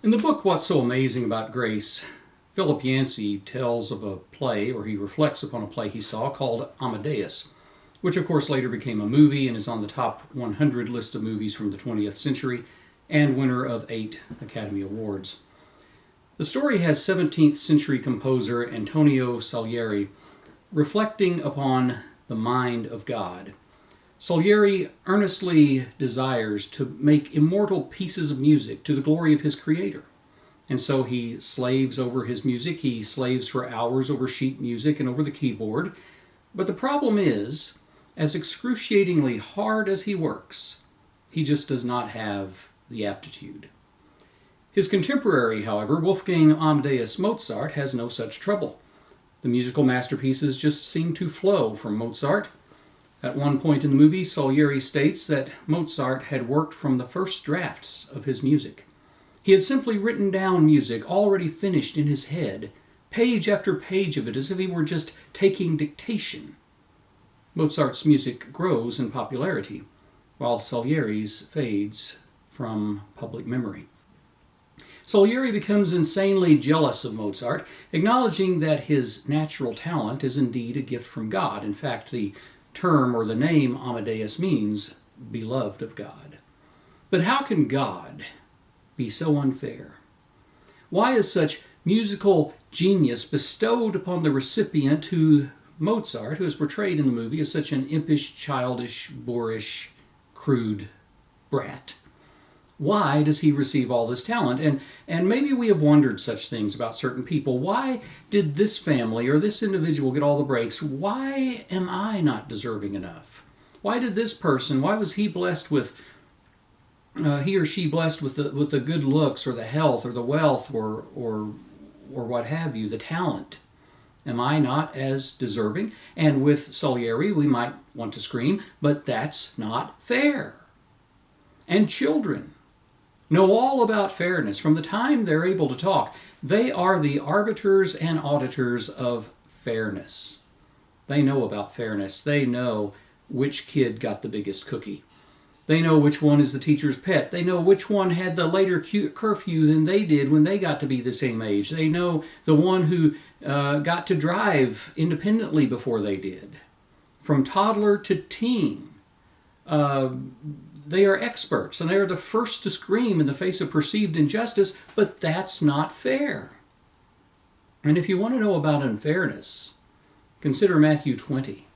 In the book What's So Amazing About Grace, Philip Yancey tells of a play, or he reflects upon a play he saw called Amadeus, which of course later became a movie and is on the top 100 list of movies from the 20th century and winner of 8 Academy Awards. The story has 17th century composer Antonio Salieri reflecting upon the mind of God. Salieri earnestly desires to make immortal pieces of music to the glory of his creator. And so he slaves over his music. He slaves for hours over sheet music and over the keyboard. But the problem is, as excruciatingly hard as he works, he just does not have the aptitude. His contemporary, however, Wolfgang Amadeus Mozart, has no such trouble. The musical masterpieces just seem to flow from Mozart. At one point in the movie, Salieri states that Mozart had worked from the first drafts of his music. He had simply written down music already finished in his head, page after page of it, as if he were just taking dictation. Mozart's music grows in popularity, while Salieri's fades from public memory. Salieri becomes insanely jealous of Mozart, acknowledging that his natural talent is indeed a gift from God. In fact, the term or the name Amadeus means beloved of God. But how can God be so unfair? Why is such musical genius bestowed upon the recipient who Mozart, who is portrayed in the movie as such an impish, childish, boorish, crude brat? Why does he receive all this talent? And maybe we have wondered such things about certain people. Why did this family or this individual get all the breaks? Why am I not deserving enough? Why did this person, why was he blessed with, he or she blessed with the good looks or the health or the wealth or what have you, the talent? Am I not as deserving? And with Salieri, we might want to scream, but that's not fair. And children know all about fairness. From the time they're able to talk, they are the arbiters and auditors of fairness. They know about fairness. They know which kid got the biggest cookie. They know which one is the teacher's pet. They know which one had the later curfew than they did when they got to be the same age. They know the one who got to drive independently before they did. From toddler to teen, they are experts, and they are the first to scream in the face of perceived injustice, but that's not fair. And if you want to know about unfairness, consider Matthew 20,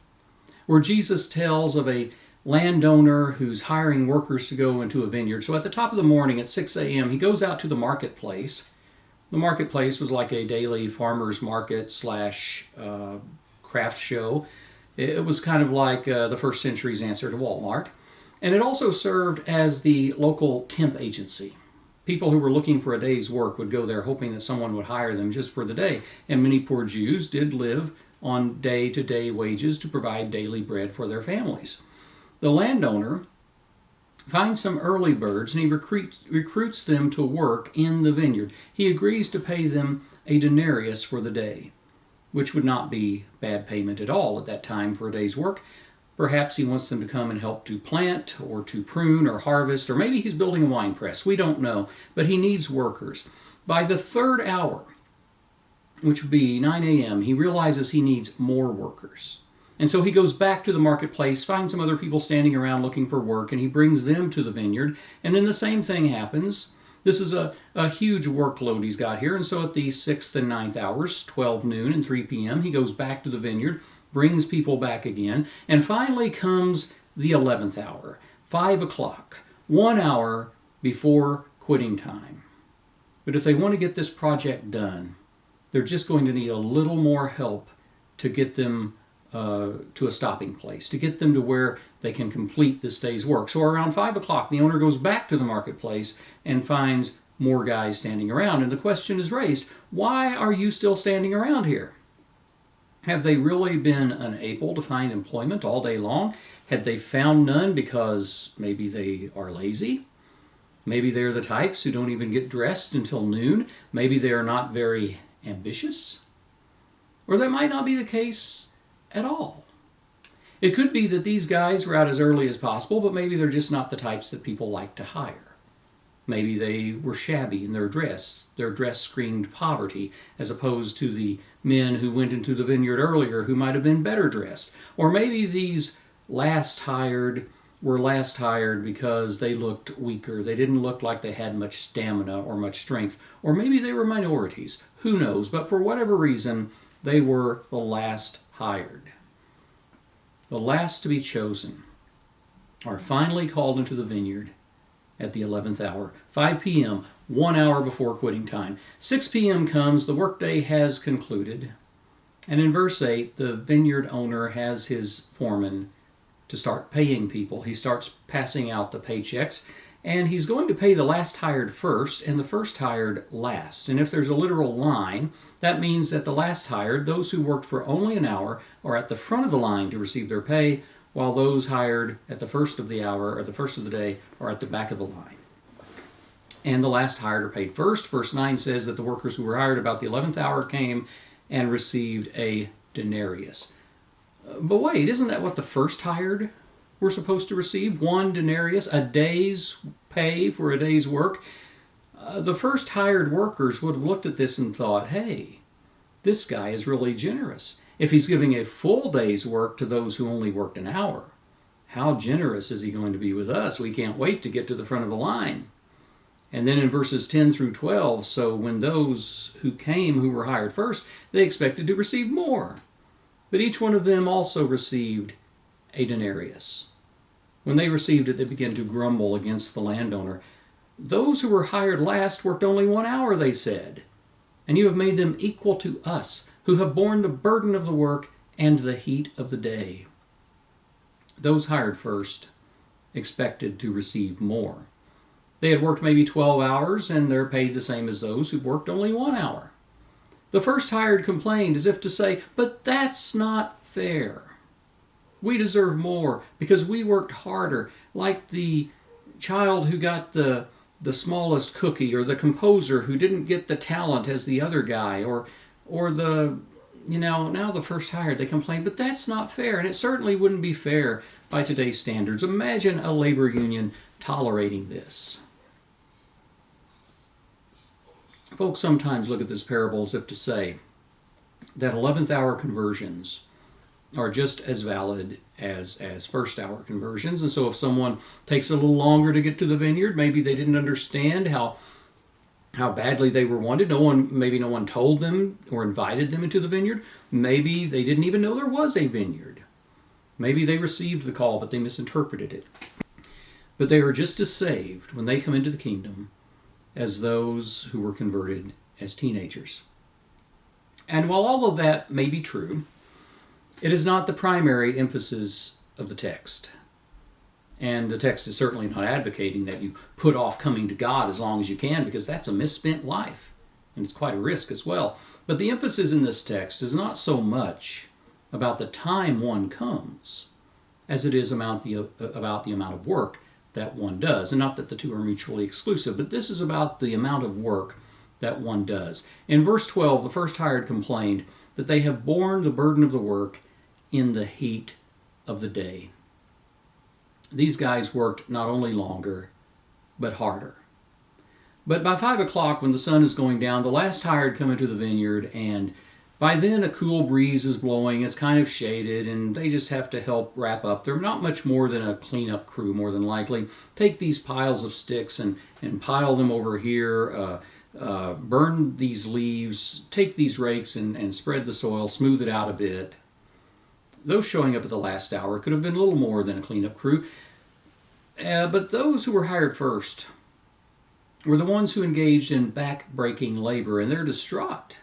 where Jesus tells of a landowner who's hiring workers to go into a vineyard. So at the top of the morning at 6 a.m., he goes out to the marketplace. The marketplace was like a daily farmer's market slash craft show. It was kind of like the first century's answer to Walmart. And it also served as the local temp agency. People who were looking for a day's work would go there hoping that someone would hire them just for the day. And many poor Jews did live on day-to-day wages to provide daily bread for their families. The landowner finds some early birds and he recruits them to work in the vineyard. He agrees to pay them a denarius for the day, which would not be bad payment at all at that time for a day's work. Perhaps he wants them to come and help to plant or to prune or harvest, or maybe he's building a wine press. We don't know, but he needs workers. By the third hour, which would be 9 a.m., he realizes he needs more workers. And so he goes back to the marketplace, finds some other people standing around looking for work, and he brings them to the vineyard. And then the same thing happens. This is a huge workload he's got here. And so at the 6th and 9th hours, 12 noon and 3 p.m., he goes back to the vineyard, brings people back again, and finally comes the 11th hour, 5 o'clock, 1 hour before quitting time. But if they want to get this project done, they're just going to need a little more help to get them to a stopping place, to get them to where they can complete this day's work. So around 5 o'clock, the owner goes back to the marketplace and finds more guys standing around. And the question is raised, why are you still standing around here? Have they really been unable to find employment all day long? Had they found none because maybe they are lazy? Maybe they're the types who don't even get dressed until noon. Maybe they are not very ambitious. Or that might not be the case at all. It could be that these guys were out as early as possible, but maybe they're just not the types that people like to hire. Maybe they were shabby in their dress. Their dress screamed poverty, as opposed to the men who went into the vineyard earlier who might have been better dressed. Or maybe these last hired were last hired because they looked weaker. They didn't look like they had much stamina or much strength. Or maybe they were minorities. Who knows? But for whatever reason, they were the last hired. The last to be chosen are finally called into the vineyard at the 11th hour. 5 p.m., 1 hour before quitting time. 6 p.m. comes, the workday has concluded. And in verse 8, the vineyard owner has his foreman to start paying people. He starts passing out the paychecks, and he's going to pay the last hired first and the first hired last. And if there's a literal line, that means that the last hired, those who worked for only an hour, are at the front of the line to receive their pay, while those hired at the first of the hour or the first of the day are at the back of the line. And the last hired are paid first. Verse 9 says that the workers who were hired about the 11th hour came and received a denarius. But wait, isn't that what the first hired were supposed to receive? 1 denarius, a day's pay for a day's work. The first hired workers would have looked at this and thought, hey, this guy is really generous. If he's giving a full day's work to those who only worked an hour, how generous is he going to be with us? We can't wait to get to the front of the line. And then in verses 10 through 12, so when those who came who were hired first, they expected to receive more. But each one of them also received a denarius. When they received it, they began to grumble against the landowner. Those who were hired last worked only 1 hour, they said, and you have made them equal to us, who have borne the burden of the work and the heat of the day. Those hired first expected to receive more. They had worked maybe 12 hours, and they're paid the same as those who worked only 1 hour. The first hired complained as if to say, but that's not fair. We deserve more because we worked harder, like the child who got the smallest cookie, or the composer who didn't get the talent as the other guy, or the, now the first hired, they complain, but that's not fair. And it certainly wouldn't be fair by today's standards. Imagine a labor union tolerating this. Folks sometimes look at this parable as if to say that 11th hour conversions are just as valid as first hour conversions. And so if someone takes a little longer to get to the vineyard, maybe they didn't understand how badly they were wanted. Maybe no one told them or invited them into the vineyard. Maybe they didn't even know there was a vineyard. Maybe they received the call, but they misinterpreted it. But they are just as saved when they come into the kingdom as those who were converted as teenagers. And while all of that may be true, it is not the primary emphasis of the text. And the text is certainly not advocating that you put off coming to God as long as you can, because that's a misspent life. And it's quite a risk as well. But the emphasis in this text is not so much about the time one comes as it is about the amount of work that one does. And not that the two are mutually exclusive, but this is about the amount of work that one does. In verse 12, the first hired complained that they have borne the burden of the work in the heat of the day. These guys worked not only longer, but harder. But by 5 o'clock, when the sun is going down, the last hired come into the vineyard, and by then a cool breeze is blowing, it's kind of shaded, and they just have to help wrap up. They're not much more than a cleanup crew, more than likely. Take these piles of sticks and pile them over here, burn these leaves, take these rakes and spread the soil, smooth it out a bit. Those showing up at the last hour could have been a little more than a cleanup crew. But those who were hired first were the ones who engaged in back-breaking labor, and they're distraught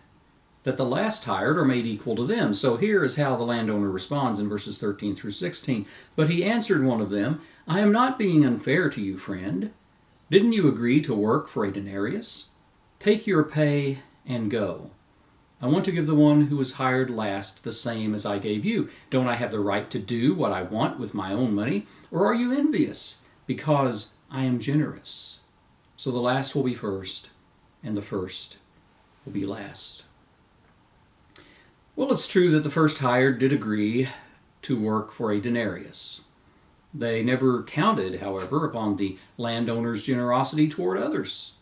that the last hired are made equal to them. So here is how the landowner responds in verses 13 through 16. But he answered one of them, I am not being unfair to you, friend. Didn't you agree to work for a denarius? Take your pay and go. I want to give the one who was hired last the same as I gave you. Don't I have the right to do what I want with my own money? Or are you envious because I am generous? So the last will be first, and the first will be last. Well, it's true that the first hired did agree to work for a denarius. They never counted, however, upon the landowner's generosity toward others.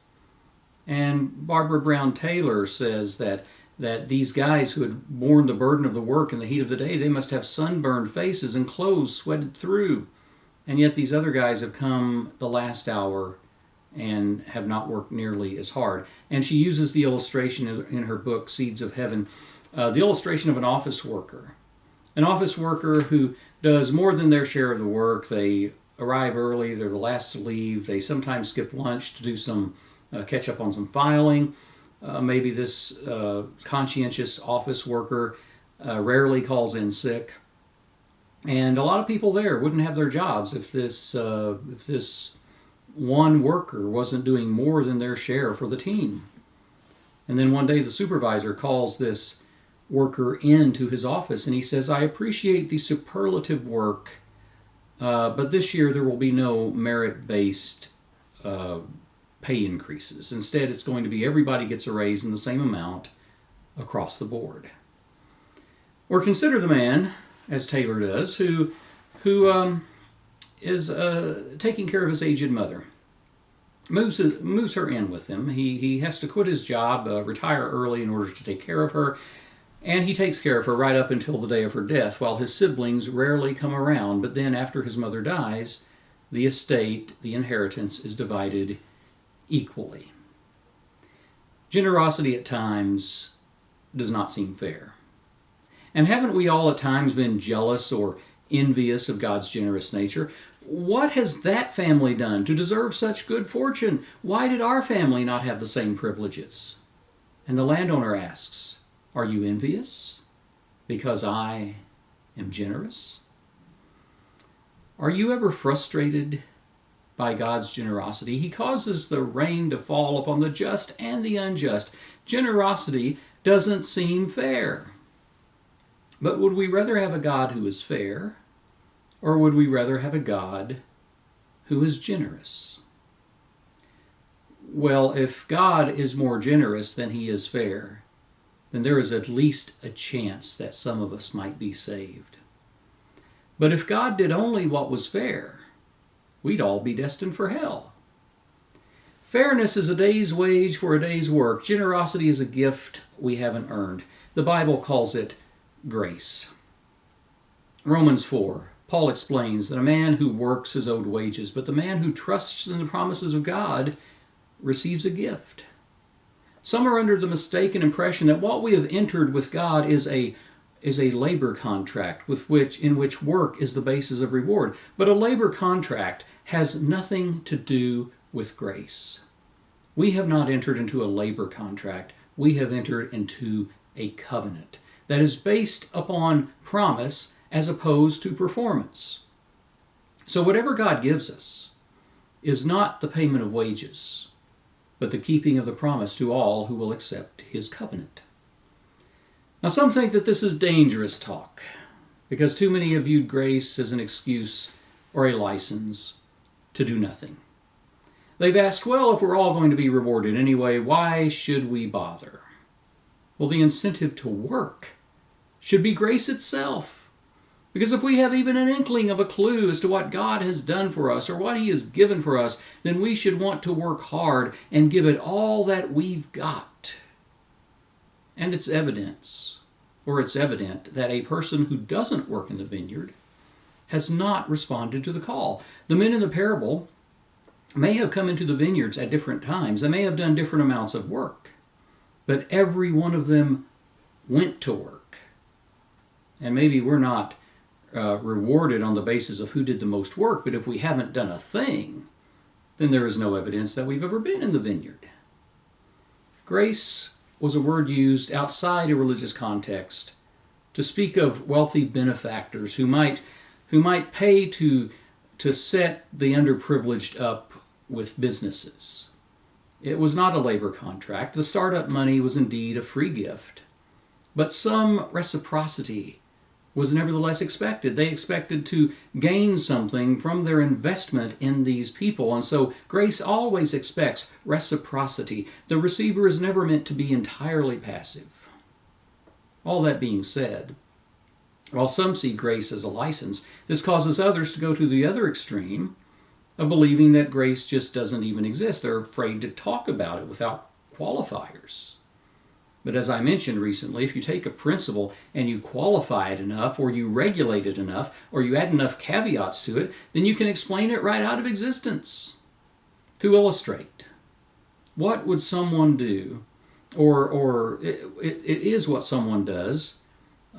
And Barbara Brown Taylor says that these guys who had borne the burden of the work in the heat of the day, they must have sunburned faces and clothes sweated through. And yet these other guys have come the last hour and have not worked nearly as hard. And she uses the illustration in her book, Seeds of Heaven, the illustration of an office worker. An office worker who does more than their share of the work. They arrive early, they're the last to leave, they sometimes skip lunch to do some catch up on some filing. Maybe this conscientious office worker rarely calls in sick. And a lot of people there wouldn't have their jobs if this one worker wasn't doing more than their share for the team. And then one day the supervisor calls this worker into his office and he says, "I appreciate the superlative work, but this year there will be no merit-based pay increases. Instead, it's going to be everybody gets a raise in the same amount across the board." Or consider the man, as Taylor does, who is taking care of his aged mother. Moves her in with him. He has to quit his job, retire early in order to take care of her, and he takes care of her right up until the day of her death, while his siblings rarely come around. But then after his mother dies, the estate, the inheritance, is divided equally. Generosity at times does not seem fair. And haven't we all at times been jealous or envious of God's generous nature? What has that family done to deserve such good fortune? Why did our family not have the same privileges? And the landowner asks, "Are you envious because I am generous?" Are you ever frustrated by God's generosity? He causes the rain to fall upon the just and the unjust. Generosity doesn't seem fair. But would we rather have a God who is fair, or would we rather have a God who is generous? Well, if God is more generous than he is fair, then there is at least a chance that some of us might be saved. But if God did only what was fair, we'd all be destined for hell. Fairness is a day's wage for a day's work. Generosity is a gift we haven't earned. The Bible calls it grace. Romans 4, Paul explains that a man who works is owed wages, but the man who trusts in the promises of God receives a gift. Some are under the mistaken impression that what we have entered with God is a labor contract in which work is the basis of reward. But a labor contract has nothing to do with grace. We have not entered into a labor contract. We have entered into a covenant that is based upon promise as opposed to performance. So whatever God gives us is not the payment of wages, but the keeping of the promise to all who will accept his covenant. Now, some think that this is dangerous talk, because too many have viewed grace as an excuse or a license to do nothing. They've asked, well, if we're all going to be rewarded anyway, why should we bother? Well, the incentive to work should be grace itself. Because if we have even an inkling of a clue as to what God has done for us or what he has given for us, then we should want to work hard and give it all that we've got. And it's evident that a person who doesn't work in the vineyard has not responded to the call. The men in the parable may have come into the vineyards at different times. They may have done different amounts of work, but every one of them went to work. And maybe we're not rewarded on the basis of who did the most work, but if we haven't done a thing, then there is no evidence that we've ever been in the vineyard. Grace was a word used outside a religious context to speak of wealthy benefactors who might pay to set the underprivileged up with businesses. It was not a labor contract. The startup money was indeed a free gift, but some reciprocity was nevertheless expected. They expected to gain something from their investment in these people, and so grace always expects reciprocity. The receiver is never meant to be entirely passive. All that being said, While some see grace as a license, this causes others to go to the other extreme of believing that grace just doesn't even exist. They're afraid to talk about it without qualifiers. But as I mentioned recently, if you take a principle and you qualify it enough, or you regulate it enough, or you add enough caveats to it, then you can explain it right out of existence. To illustrate, what would someone do, or it is what someone does,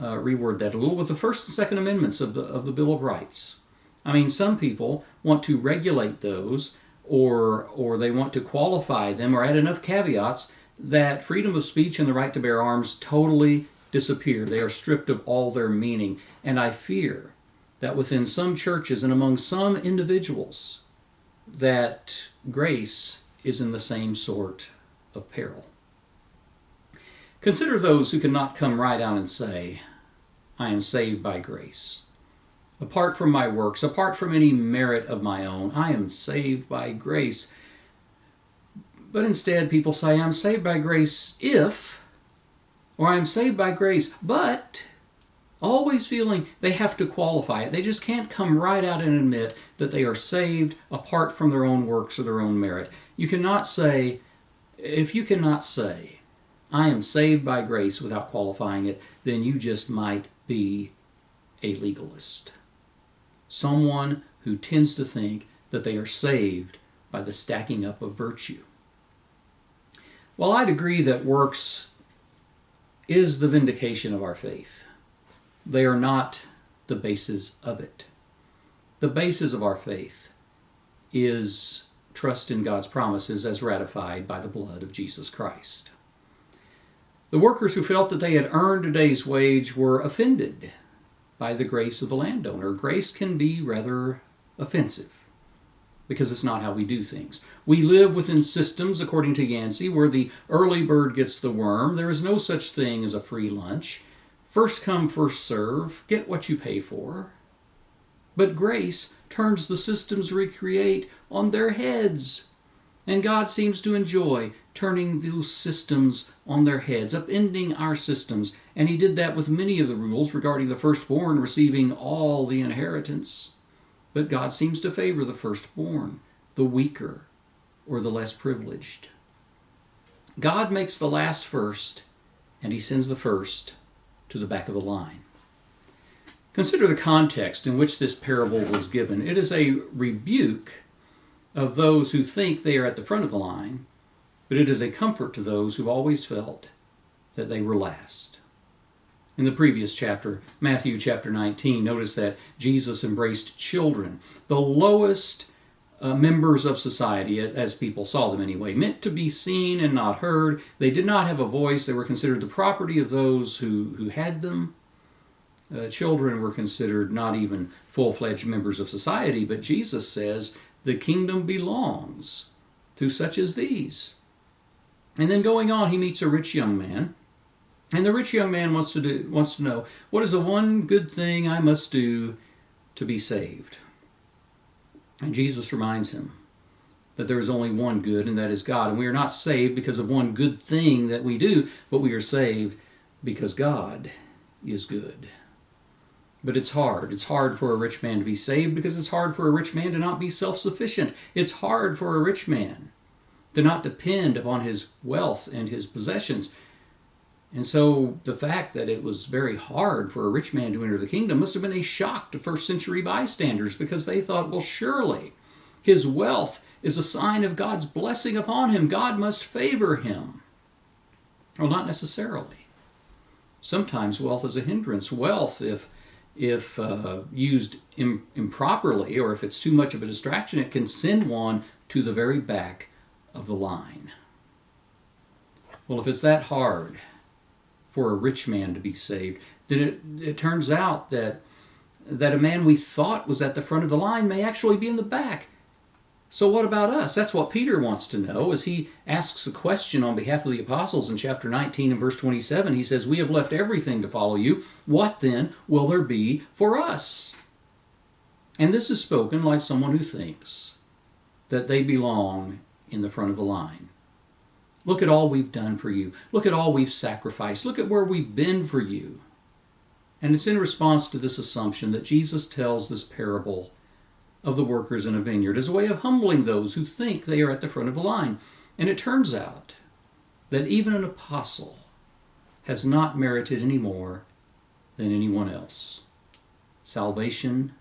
reword that a little, with the First and Second Amendments of the Bill of Rights. I mean, some people want to regulate those, or they want to qualify them, or add enough caveats that freedom of speech and the right to bear arms totally disappear. They are stripped of all their meaning. And I fear that within some churches and among some individuals, that grace is in the same sort of peril. Consider those who cannot come right out and say, I am saved by grace. Apart from my works, apart from any merit of my own, I am saved by grace. But instead, people say, I'm saved by grace if, or I'm saved by grace, but, always feeling they have to qualify it. They just can't come right out and admit that they are saved apart from their own works or their own merit. You cannot say, if you cannot say, I am saved by grace without qualifying it, then you just might be a legalist. Someone who tends to think that they are saved by the stacking up of virtue. While I'd agree that works is the vindication of our faith, they are not the basis of it. The basis of our faith is trust in God's promises as ratified by the blood of Jesus Christ. The workers who felt that they had earned a day's wage were offended by the grace of the landowner. Grace can be rather offensive, because it's not how we do things. We live within systems, according to Yancey, where the early bird gets the worm. There is no such thing as a free lunch. First come, first serve. Get what you pay for. But grace turns the systems we create on their heads. And God seems to enjoy turning those systems on their heads, upending our systems. And he did that with many of the rules regarding the firstborn receiving all the inheritance. But God seems to favor the firstborn, the weaker, or the less privileged. God makes the last first, and he sends the first to the back of the line. Consider the context in which this parable was given. It is a rebuke of those who think they are at the front of the line, but it is a comfort to those who've always felt that they were last. In the previous chapter, Matthew chapter 19, notice that Jesus embraced children, the lowest members of society, as people saw them anyway, meant to be seen and not heard. They did not have a voice. They were considered the property of those who had them. Children were considered not even full-fledged members of society, but Jesus says the kingdom belongs to such as these. And then going on, he meets a rich young man. And the rich young man wants to know, what is the one good thing I must do to be saved? And Jesus reminds him that there is only one good, and that is God. And we are not saved because of one good thing that we do, but we are saved because God is good. But it's hard. It's hard for a rich man to be saved because it's hard for a rich man to not be self-sufficient. It's hard for a rich man to not depend upon his wealth and his possessions. And so the fact that it was very hard for a rich man to enter the kingdom must have been a shock to first century bystanders, because they thought, well, surely his wealth is a sign of God's blessing upon him. God must favor him. Well, not necessarily. Sometimes wealth is a hindrance. Wealth, if used improperly, or if it's too much of a distraction, it can send one to the very back of the line. Well, if it's that hard for a rich man to be saved, then it turns out that a man we thought was at the front of the line may actually be in the back. So what about us? That's what Peter wants to know as he asks a question on behalf of the apostles in chapter 19 and verse 27. He says, we have left everything to follow you. What then will there be for us? And this is spoken like someone who thinks that they belong in the front of the line. Look at all we've done for you. Look at all we've sacrificed. Look at where we've been for you. And it's in response to this assumption that Jesus tells this parable of the workers in a vineyard as a way of humbling those who think they are at the front of the line. And it turns out that even an apostle has not merited any more than anyone else. Salvation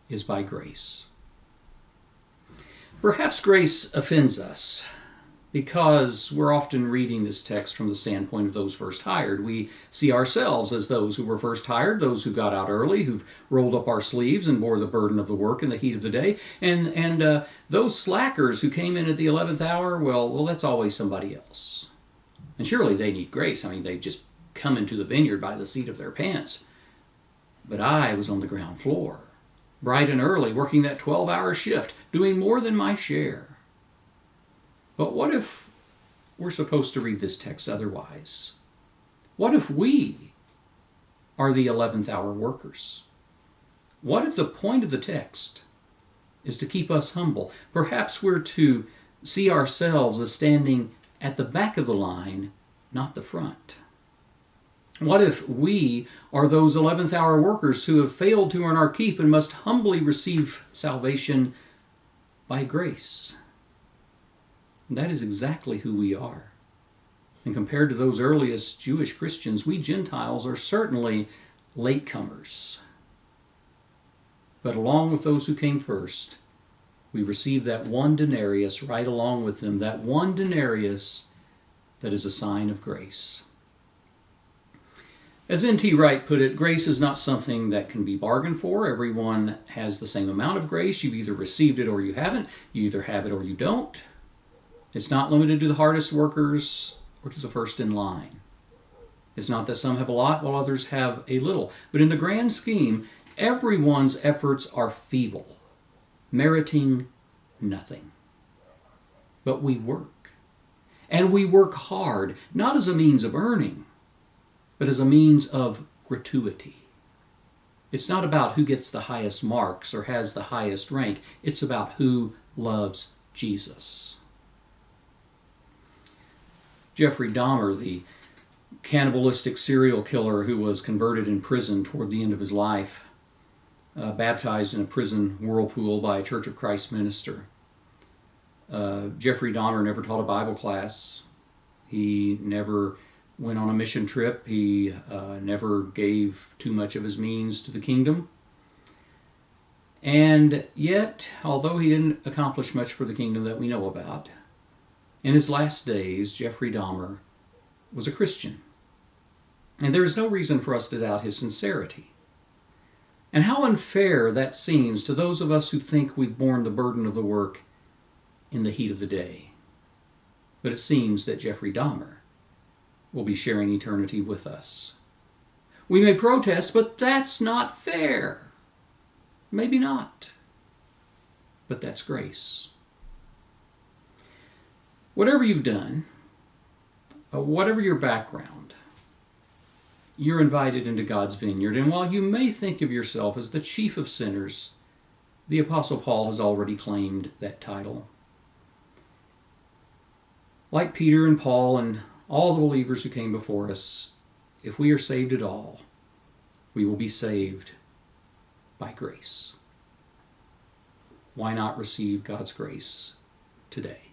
is by grace. Perhaps grace offends us because we're often reading this text from the standpoint of those first hired. We see ourselves as those who were first hired, those who got out early, who've rolled up our sleeves and bore the burden of the work in the heat of the day. And those slackers who came in at the 11th hour, well, that's always somebody else. And surely they need grace. I mean, they've just come into the vineyard by the seat of their pants. But I was on the ground floor, bright and early, working that 12-hour shift, doing more than my share. But what if we're supposed to read this text otherwise? What if we are the 11th hour workers? What if the point of the text is to keep us humble? Perhaps we're to see ourselves as standing at the back of the line, not the front. What if we are those 11th hour workers who have failed to earn our keep and must humbly receive salvation by grace? That is exactly who we are. And compared to those earliest Jewish Christians, we Gentiles are certainly latecomers. But along with those who came first, we receive that one denarius right along with them, that one denarius that is a sign of grace. As N.T. Wright put it, grace is not something that can be bargained for. Everyone has the same amount of grace. You've either received it or you haven't. You either have it or you don't. It's not limited to the hardest workers or to the first in line. It's not that some have a lot while others have a little. But in the grand scheme, everyone's efforts are feeble, meriting nothing. But we work. And we work hard, not as a means of earning, but as a means of gratuity. It's not about who gets the highest marks or has the highest rank. It's about who loves Jesus. Jeffrey Dahmer, the cannibalistic serial killer who was converted in prison toward the end of his life, baptized in a prison whirlpool by a Church of Christ minister. Jeffrey Dahmer never taught a Bible class. He never went on a mission trip. He never gave too much of his means to the kingdom. And yet, although he didn't accomplish much for the kingdom that we know about, in his last days, Jeffrey Dahmer was a Christian. And there is no reason for us to doubt his sincerity. And how unfair that seems to those of us who think we've borne the burden of the work in the heat of the day. But it seems that Jeffrey Dahmer will be sharing eternity with us. We may protest, but that's not fair. Maybe not. But that's grace. Whatever you've done, whatever your background, you're invited into God's vineyard. And while you may think of yourself as the chief of sinners, the Apostle Paul has already claimed that title. Like Peter and Paul and all the believers who came before us, if we are saved at all, we will be saved by grace. Why not receive God's grace today?